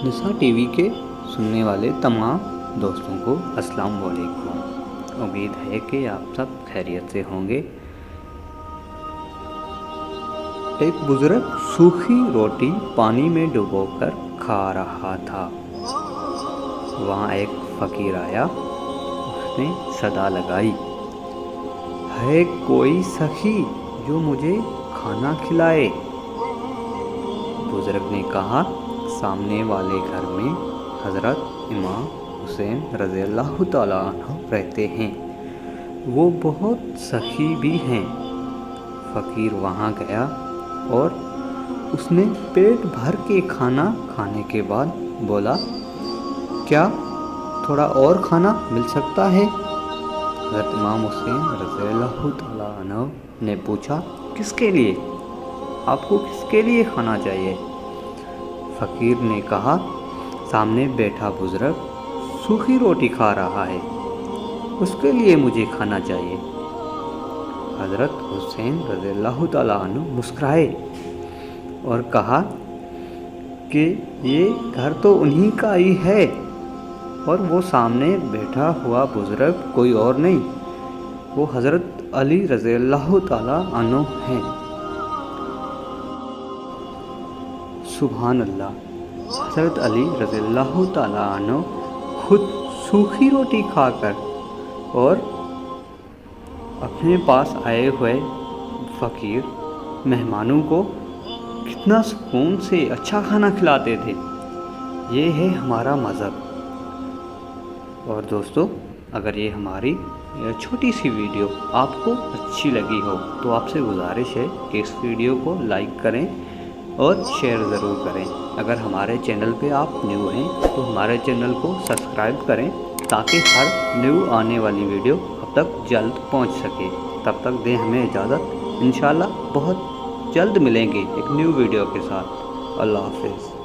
निशा TV के सुनने वाले तमाम दोस्तों को अस्सलाम वालेकुम। उम्मीद है कि आप सब खैरियत से होंगे। एक बुजुर्ग सूखी रोटी पानी में डुबोकर खा रहा था। वहाँ एक फकीर आया। उसने सदा लगाई, है कोई सखी जो मुझे खाना खिलाए। बुजुर्ग ने कहा, सामने वाले घर में हज़रत इमाम हुसैन रज़ियल्लाहु ताला अन्हु रहते हैं, वो बहुत सखी भी हैं। फ़कीर वहाँ गया और उसने पेट भर के खाना खाने के बाद बोला, क्या थोड़ा और खाना मिल सकता है? हज़रत इमाम हुसैन रज़ियल्लाहु ताला अन्हु ने पूछा, किसके लिए? आपको किसके लिए खाना चाहिए? फ़कीर ने कहा, सामने बैठा बुजुर्ग सूखी रोटी खा रहा है, उसके लिए मुझे खाना चाहिए। हज़रत हुसैन रज़ियल्लाहु ताला अन्हु मुस्कुराए और कहा कि ये घर तो उन्हीं का ही है और वो सामने बैठा हुआ बुजुर्ग कोई और नहीं, वो हज़रत अली रज़ियल्लाहु ताला अन्हु हैं। सुभान अल्लाह। हज़रत अली रज़ियल्लाहु ताला अन्हु खुद सूखी रोटी खाकर और अपने पास आए हुए फ़कीर मेहमानों को कितना सुकून से अच्छा खाना खिलाते थे। ये है हमारा मज़हब। और दोस्तों, अगर ये हमारी छोटी सी वीडियो आपको अच्छी लगी हो तो आपसे गुजारिश है कि इस वीडियो को लाइक करें और शेयर ज़रूर करें। अगर हमारे चैनल पे आप न्यू हैं तो हमारे चैनल को सब्सक्राइब करें ताकि हर न्यू आने वाली वीडियो अब तक जल्द पहुंच सके। तब तक दें हमें इजाज़त। इंशाल्लाह बहुत जल्द मिलेंगे एक न्यू वीडियो के साथ। अल्लाह हाफ़िज़।